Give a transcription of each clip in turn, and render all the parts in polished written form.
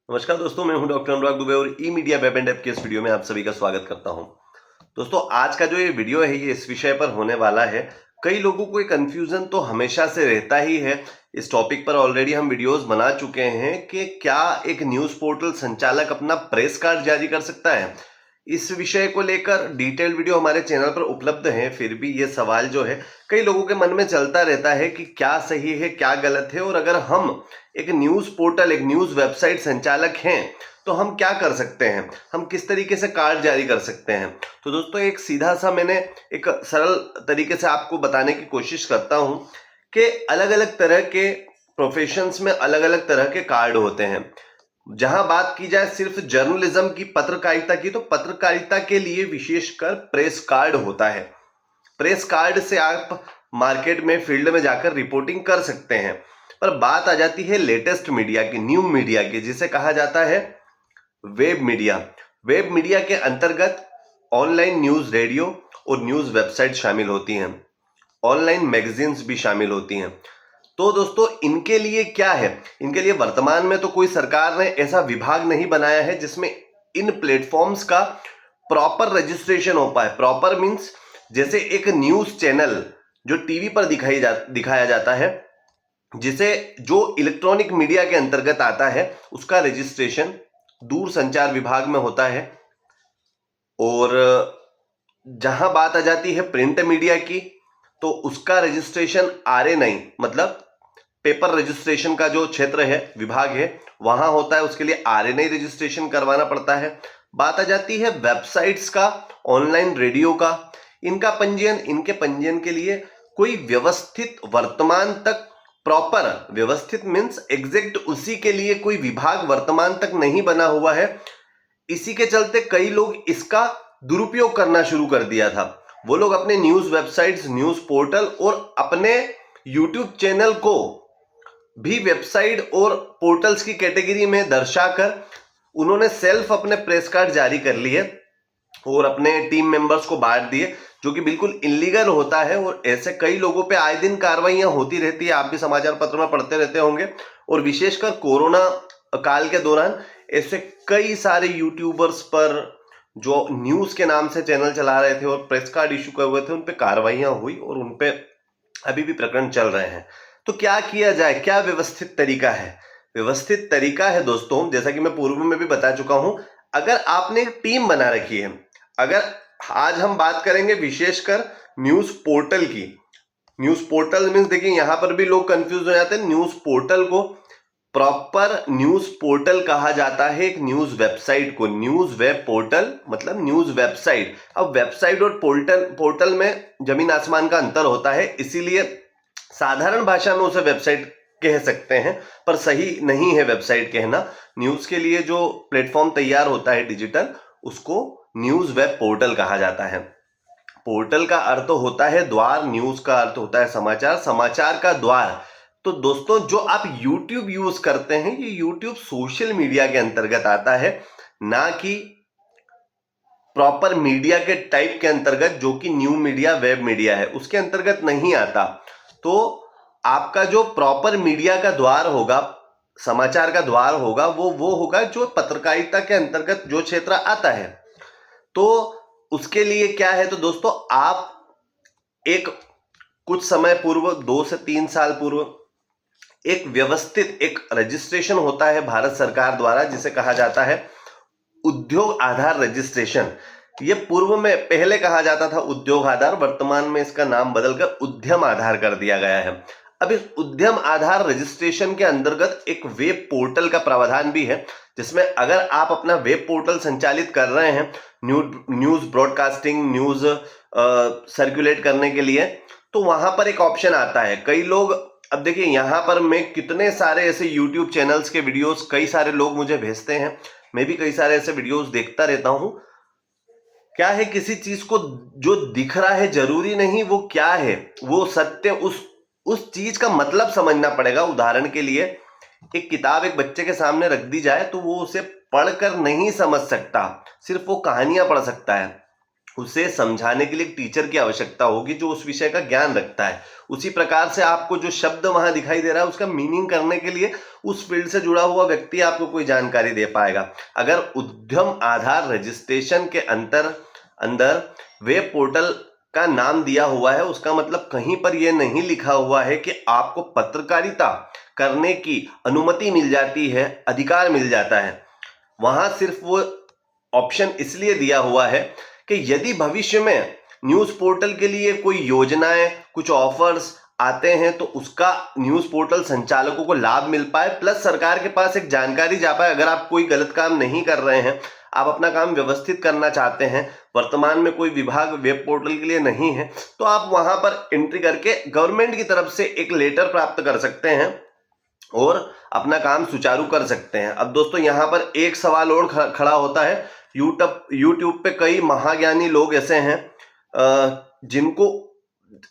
नमस्कार दोस्तों, मैं हूं डॉक्टर अनुराग दुबे और ई मीडिया वेब एंड ऐप के इस वीडियो में आप सभी का स्वागत करता हूं। दोस्तों, आज का जो ये वीडियो है ये इस विषय पर होने वाला है। कई लोगों को एक कंफ्यूजन तो हमेशा से रहता ही है। इस टॉपिक पर ऑलरेडी हम वीडियोस बना चुके हैं कि क्या एक न्यूज पोर्टल संचालक अपना प्रेस कार्ड जारी कर सकता है। इस विषय को लेकर डिटेल वीडियो हमारे चैनल पर उपलब्ध है। फिर भी ये सवाल जो है कई लोगों के मन में चलता रहता है कि क्या सही है क्या गलत है, और अगर हम एक न्यूज पोर्टल एक न्यूज वेबसाइट संचालक हैं तो हम क्या कर सकते हैं, हम किस तरीके से कार्ड जारी कर सकते हैं। तो दोस्तों, एक सीधा सा मैंने एक सरल तरीके से आपको बताने की कोशिश करता हूं कि अलग अलग तरह के प्रोफेशंस में अलग अलग तरह के कार्ड होते हैं। जहां बात की जाए सिर्फ जर्नलिज्म की, पत्रकारिता की, तो पत्रकारिता के लिए विशेषकर प्रेस कार्ड होता है। प्रेस कार्ड से आप मार्केट में, फील्ड में जाकर रिपोर्टिंग कर सकते हैं। पर बात आ जाती है लेटेस्ट मीडिया की, न्यू मीडिया की, जिसे कहा जाता है वेब मीडिया। वेब मीडिया के अंतर्गत ऑनलाइन न्यूज रेडियो और न्यूज वेबसाइट शामिल होती हैं। ऑनलाइन मैगजीन्स भी शामिल होती हैं। तो दोस्तों, इनके लिए क्या है, इनके लिए वर्तमान में तो कोई सरकार ने ऐसा विभाग नहीं बनाया है जिसमें इन प्लेटफॉर्म्स का प्रॉपर रजिस्ट्रेशन हो पाए। प्रॉपर मींस जैसे एक न्यूज चैनल जो टीवी पर दिखाया जाता है, जिसे जो इलेक्ट्रॉनिक मीडिया के अंतर्गत आता है, उसका रजिस्ट्रेशन दूरसंचार विभाग में होता है। और जहां बात आ जाती है प्रिंट मीडिया की, तो उसका रजिस्ट्रेशन RA9 मतलब पेपर रजिस्ट्रेशन का जो क्षेत्र है, विभाग है, वहां होता है। उसके लिए RA9 रजिस्ट्रेशन करवाना पड़ता है। बात आ जाती है वेबसाइट्स का, ऑनलाइन रेडियो का, इनका पंजीयन, इनके पंजीयन के लिए कोई व्यवस्थित, वर्तमान तक प्रॉपर व्यवस्थित मीन्स एग्जैक्ट उसी के लिए कोई विभाग वर्तमान तक नहीं बना हुआ है। इसी के चलते कई लोग इसका दुरुपयोग करना शुरू कर दिया था। वो लोग अपने न्यूज वेबसाइट्स, न्यूज पोर्टल और अपने यूट्यूब चैनल को भी वेबसाइट और पोर्टल्स की कैटेगरी में दर्शाकर उन्होंने सेल्फ अपने प्रेस कार्ड जारी कर लिए और अपने टीम मेंबर्स को बांट दिए, जो कि बिल्कुल इलीगल होता है। और ऐसे कई लोगों पे आए दिन कार्रवाइयां होती रहती है, आप भी समाचार पत्र में पढ़ते रहते होंगे। और विशेषकर कोरोना काल के दौरान ऐसे कई सारे यूट्यूबर्स पर जो न्यूज के नाम से चैनल चला रहे थे और प्रेस कार्ड इशू कर हुए थे, उन पे कार्रवाइयां हुई और उन पे अभी भी प्रकरण चल रहे हैं। तो क्या किया जाए, क्या व्यवस्थित तरीका है? व्यवस्थित तरीका है दोस्तों, जैसा कि मैं पूर्व में भी बता चुका हूं, अगर आपने एक टीम बना रखी है, अगर आज हम बात करेंगे विशेषकर न्यूज पोर्टल की। न्यूज पोर्टल मीन्स देखिए, यहां पर भी लोग कंफ्यूज हो जाते हैं। न्यूज पोर्टल को प्रॉपर न्यूज पोर्टल कहा जाता है एक न्यूज वेबसाइट को। न्यूज वेब पोर्टल मतलब न्यूज वेबसाइट। अब वेबसाइट और पोर्टल में जमीन आसमान का अंतर होता है, इसीलिए साधारण भाषा में उसे वेबसाइट कह सकते हैं, पर सही नहीं है वेबसाइट कहना। न्यूज के लिए जो प्लेटफॉर्म तैयार होता है डिजिटल, उसको न्यूज वेब पोर्टल कहा जाता है। पोर्टल का अर्थ होता है द्वार, न्यूज का अर्थ होता है समाचार, समाचार का द्वार। तो दोस्तों, जो आप YouTube यूज करते हैं, ये YouTube सोशल मीडिया के अंतर्गत आता है, ना कि प्रॉपर मीडिया के टाइप के अंतर्गत, जो कि न्यू मीडिया, वेब मीडिया है, उसके अंतर्गत नहीं आता। तो आपका जो प्रॉपर मीडिया का द्वार होगा, समाचार का द्वार होगा, वो होगा जो पत्रकारिता के अंतर्गत जो क्षेत्र आता है। तो उसके लिए क्या है, तो दोस्तों, आप एक कुछ समय पूर्व, 2 से 3 साल पूर्व, एक व्यवस्थित एक रजिस्ट्रेशन होता है भारत सरकार द्वारा, जिसे कहा जाता है उद्योग आधार रजिस्ट्रेशन। ये पूर्व में पहले कहा जाता था उद्योग आधार, वर्तमान में इसका नाम बदलकर उद्यम आधार कर दिया गया है। अब इस उद्यम आधार रजिस्ट्रेशन के अंतर्गत एक वेब पोर्टल का प्रावधान भी है, जिसमें अगर आप अपना वेब पोर्टल संचालित कर रहे हैं न्यूज ब्रॉडकास्टिंग, न्यूज सर्कुलेट करने के लिए, तो वहां पर एक ऑप्शन आता है। कई लोग, अब देखिए, यहां पर मैं कितने सारे ऐसे YouTube चैनल्स के वीडियोस कई सारे लोग मुझे भेजते हैं, मैं भी कई सारे ऐसे वीडियोस देखता रहता हूं। क्या है, किसी चीज को जो दिख रहा है जरूरी नहीं वो क्या है, वो सत्य, उस चीज का मतलब समझना पड़ेगा। उदाहरण के लिए, एक किताब एक बच्चे के सामने रख दी जाए तो वो उसे पढ़कर नहीं समझ सकता, सिर्फ वो कहानियां पढ़ सकता है। उसे समझाने के लिए एक टीचर की आवश्यकता होगी जो उस विषय का ज्ञान रखता है। उसी प्रकार से आपको जो शब्द वहां दिखाई दे रहा है उसका मीनिंग करने के लिए उस फील्ड से जुड़ा हुआ व्यक्ति आपको कोई जानकारी दे पाएगा। अगर उद्यम आधार रजिस्ट्रेशन के अंदर वेब पोर्टल का नाम दिया हुआ है, उसका मतलब कहीं पर यह नहीं लिखा हुआ है कि आपको पत्रकारिता करने की अनुमति मिल जाती है, अधिकार मिल जाता है। वहां सिर्फ वो ऑप्शन इसलिए दिया हुआ है कि यदि भविष्य में न्यूज पोर्टल के लिए कोई योजनाएं, कुछ ऑफर्स आते हैं तो उसका न्यूज पोर्टल संचालकों को लाभ मिल पाए, प्लस सरकार के पास एक जानकारी जा पाए। अगर आप कोई गलत काम नहीं कर रहे हैं, आप अपना काम व्यवस्थित करना चाहते हैं, वर्तमान में कोई विभाग वेब पोर्टल के लिए नहीं है, तो आप वहां पर एंट्री करके गवर्नमेंट की तरफ से एक लेटर प्राप्त कर सकते हैं और अपना काम सुचारू कर सकते हैं। अब दोस्तों यहां पर एक सवाल और खड़ा होता है। यूट्यूब पे कई महाज्ञानी लोग ऐसे हैं जिनको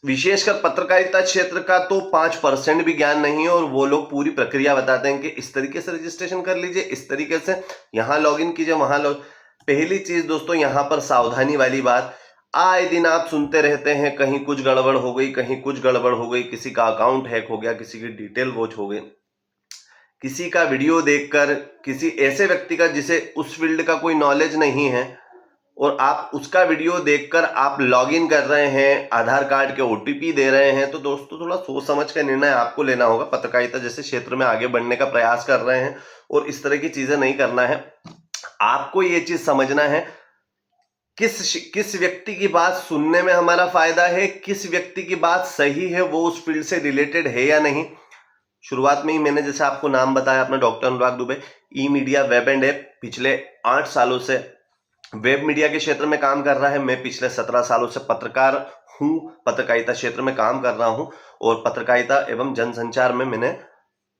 विशेषकर पत्रकारिता क्षेत्र का तो 5% भी ज्ञान नहीं है, और वो लोग पूरी प्रक्रिया बताते हैं कि इस तरीके से रजिस्ट्रेशन कर लीजिए, इस तरीके से यहां लॉगिन कीजिए, वहां पहली चीज दोस्तों यहां पर सावधानी वाली बात, आए दिन आप सुनते रहते हैं कहीं कुछ गड़बड़ हो गई, कहीं कुछ गड़बड़ हो गई, किसी का अकाउंट हैक हो गया, किसी की डिटेल वॉच हो गई, किसी का वीडियो देखकर किसी ऐसे व्यक्ति का जिसे उस फील्ड का कोई नॉलेज नहीं है और आप उसका वीडियो देखकर आप लॉगिन कर रहे हैं, आधार कार्ड के ओटीपी दे रहे हैं, तो दोस्तों थोड़ा सोच समझ का निर्णय आपको लेना होगा। पत्रकारिता जैसे क्षेत्र में आगे बढ़ने का प्रयास कर रहे हैं और इस तरह की चीजें नहीं करना है। आपको ये चीज समझना है किस व्यक्ति की बात सुनने में हमारा फायदा है, किस व्यक्ति की बात सही है, वो उस फील्ड से रिलेटेड है या नहीं। शुरुआत में ही मैंने जैसे आपको नाम बताया अपना, doctor Anurag Dubey, E media web and app पिछले 8 सालों से वेब मीडिया के क्षेत्र में काम कर रहा है। मैं पिछले 17 सालों से पत्रकार हूं, पत्रकारिता क्षेत्र में काम कर रहा हूं और पत्रकारिता एवं जनसंचार में मैंने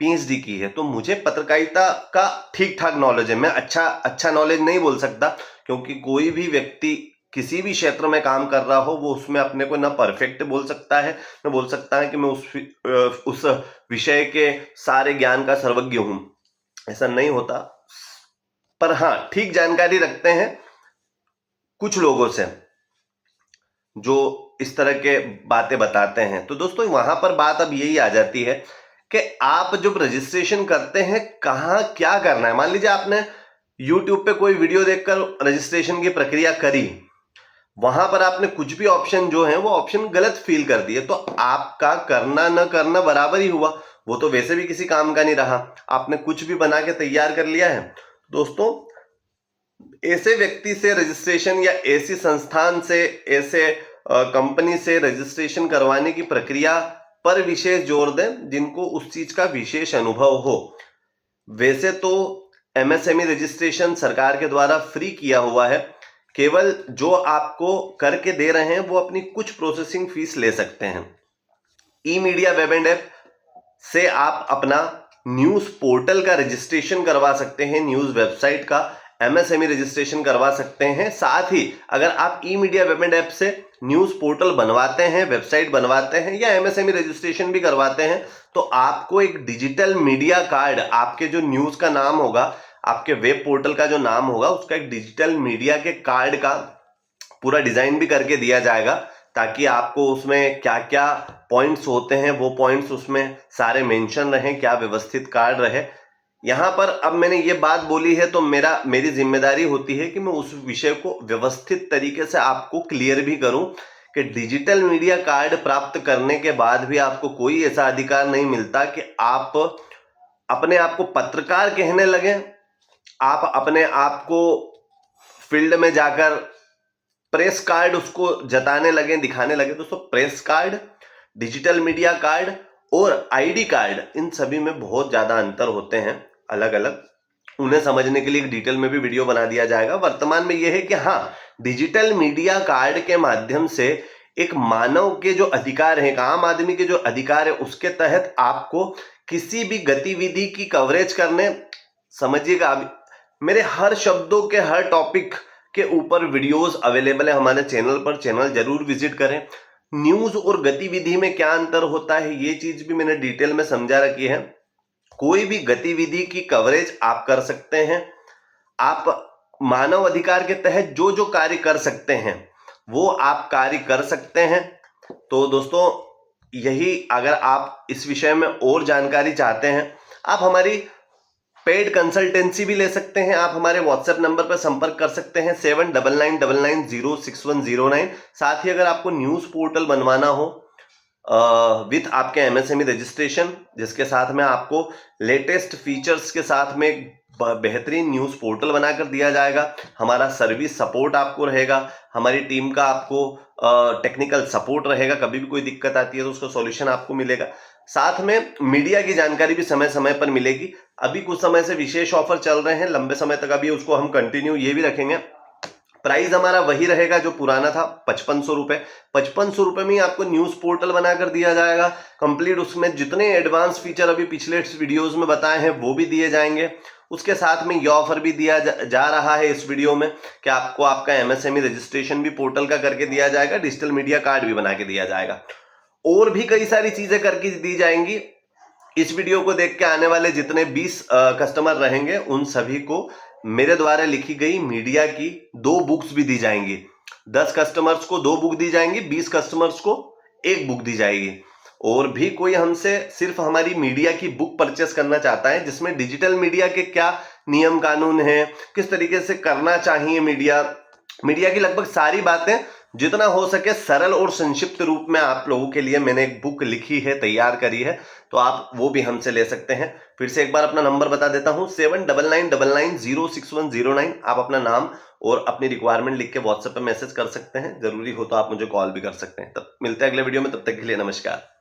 पीएचडी की है, तो मुझे पत्रकारिता का ठीक ठाक नॉलेज है। मैं अच्छा नॉलेज नहीं बोल सकता, क्योंकि कोई भी व्यक्ति किसी भी क्षेत्र में काम कर रहा हो वो उसमें अपने को ना परफेक्ट बोल सकता है, न बोल सकता है कि मैं उस विषय के सारे ज्ञान का सर्वज्ञ हूं। ऐसा नहीं होता, पर हां ठीक जानकारी रखते हैं कुछ लोगों से जो इस तरह के बातें बताते हैं। तो दोस्तों वहां पर बात अब यही आ जाती है कि आप जब रजिस्ट्रेशन करते हैं कहां क्या करना है। मान लीजिए आपने YouTube पे कोई वीडियो देखकर रजिस्ट्रेशन की प्रक्रिया करी, वहां पर आपने कुछ भी ऑप्शन जो है वो ऑप्शन गलत फिल कर दिए, तो आपका करना न करना बराबर ही हुआ, वो तो वैसे भी किसी काम का नहीं रहा, आपने कुछ भी बना के तैयार कर लिया है। दोस्तों ऐसे व्यक्ति से रजिस्ट्रेशन या ऐसी संस्थान से, ऐसे कंपनी से रजिस्ट्रेशन करवाने की प्रक्रिया पर विशेष जोर दें जिनको उस चीज का विशेष अनुभव हो। वैसे तो एमएसएमई रजिस्ट्रेशन सरकार के द्वारा फ्री किया हुआ है, केवल जो आपको करके दे रहे हैं वो अपनी कुछ प्रोसेसिंग फीस ले सकते हैं। ई मीडिया वेब एंड ऐप से आप अपना न्यूज पोर्टल का रजिस्ट्रेशन करवा सकते हैं, न्यूज वेबसाइट का एमएसएमई रजिस्ट्रेशन करवा सकते हैं। साथ ही अगर आप ई मीडिया वेब एंड ऐप से न्यूज पोर्टल बनवाते हैं, वेबसाइट बनवाते हैं या एमएसएमई रजिस्ट्रेशन भी करवाते हैं, तो आपको एक डिजिटल मीडिया कार्ड, आपके जो न्यूज का नाम होगा, आपके वेब पोर्टल का जो नाम होगा, उसका एक डिजिटल मीडिया के कार्ड का पूरा डिजाइन भी करके दिया जाएगा, ताकि आपको उसमें क्या क्या पॉइंट्स होते हैं वो पॉइंट्स उसमें सारे मेंशन रहें, क्या व्यवस्थित कार्ड रहे। यहां पर अब मैंने ये बात बोली है तो मेरी जिम्मेदारी होती है कि मैं उस विषय को व्यवस्थित तरीके से आपको क्लियर भी करूं कि डिजिटल मीडिया कार्ड प्राप्त करने के बाद भी आपको कोई ऐसा अधिकार नहीं मिलता कि आप अपने आप को पत्रकार कहने लगे, आप अपने आप को फील्ड में जाकर प्रेस कार्ड उसको जताने लगे, दिखाने लगे। दोस्तों press card, digital media card और आईडी कार्ड, इन सभी में बहुत ज्यादा अंतर होते हैं, अलग अलग। उन्हें समझने के लिए एक डिटेल में भी वीडियो बना दिया जाएगा। वर्तमान में यह है कि हाँ, डिजिटल मीडिया कार्ड के माध्यम से एक मानव के जो अधिकार है, एक आम आदमी के जो अधिकार है, उसके तहत आपको किसी भी गतिविधि की कवरेज करने, समझिएगा मेरे हर शब्दों के हर टॉपिक के ऊपर वीडियोस अवेलेबल है हमारे चैनल पर, चैनल जरूर विजिट करें। न्यूज और गतिविधि में क्या अंतर होता है ये चीज भी मैंने डिटेल में समझा रखी है। कोई भी गतिविधि की कवरेज आप कर सकते हैं, आप मानव अधिकार के तहत जो जो कार्य कर सकते हैं, वो आप कार्य कर सकते हैं। तो दोस्तों यही, अगर आप इस विषय में और जानकारी चाहते हैं, आप हमारी पेड कंसल्टेंसी भी ले सकते हैं। आप हमारे व्हाट्सएप नंबर पर संपर्क कर सकते हैं 7999906109। साथ ही अगर आपको न्यूज पोर्टल बनवाना हो विथ आपके एमएसएमई रजिस्ट्रेशन, जिसके साथ में आपको लेटेस्ट फीचर्स के साथ में बेहतरीन न्यूज पोर्टल बनाकर दिया जाएगा, हमारा सर्विस सपोर्ट आपको रहेगा, हमारी टीम का आपको टेक्निकल सपोर्ट रहेगा, कभी भी कोई दिक्कत आती है तो उसका सॉल्यूशन आपको मिलेगा। साथ में मीडिया की जानकारी भी समय समय पर मिलेगी। अभी कुछ समय से विशेष ऑफर चल रहे हैं, लंबे समय तक अभी उसको हम कंटिन्यू ये भी रखेंगे। प्राइस हमारा वही रहेगा जो पुराना था, 5500 रुपए। 5500 रुपए में ही आपको न्यूज पोर्टल बनाकर दिया जाएगा कंप्लीट। उसमें जितने एडवांस फीचर अभी पिछले वीडियोस में बताए हैं वो भी दिए जाएंगे। उसके साथ में यह ऑफर भी दिया जा रहा है इस वीडियो में कि आपको आपका एमएसएमई रजिस्ट्रेशन भी पोर्टल का करके दिया जाएगा, डिजिटल मीडिया कार्ड भी बना के दिया जाएगा, और भी कई सारी चीजें करके दी जाएंगी। इस वीडियो को देख के आने वाले जितने 20 कस्टमर रहेंगे उन सभी को मेरे द्वारा लिखी गई मीडिया की 2 बुक्स भी दी जाएंगी। 10 कस्टमर्स को 2 बुक दी जाएंगी, 20 कस्टमर्स को 1 बुक दी जाएगी। और भी कोई हमसे सिर्फ हमारी मीडिया की बुक परचेस करना चाहता है जिसमें डिजिटल मीडिया के क्या नियम कानून है, किस तरीके से करना चाहिए मीडिया की लगभग सारी बातें जितना हो सके सरल और संक्षिप्त रूप में आप लोगों के लिए मैंने एक बुक लिखी है, तैयार करी है, तो आप वो भी हमसे ले सकते हैं। फिर से एक बार अपना नंबर बता देता हूं 7999906109। आप अपना नाम और अपनी रिक्वायरमेंट लिख के व्हाट्सएप पे मैसेज कर सकते हैं। जरूरी हो तो आप मुझे कॉल भी कर सकते हैं। तब मिलते हैं अगले वीडियो में, तब तक के लिए नमस्कार।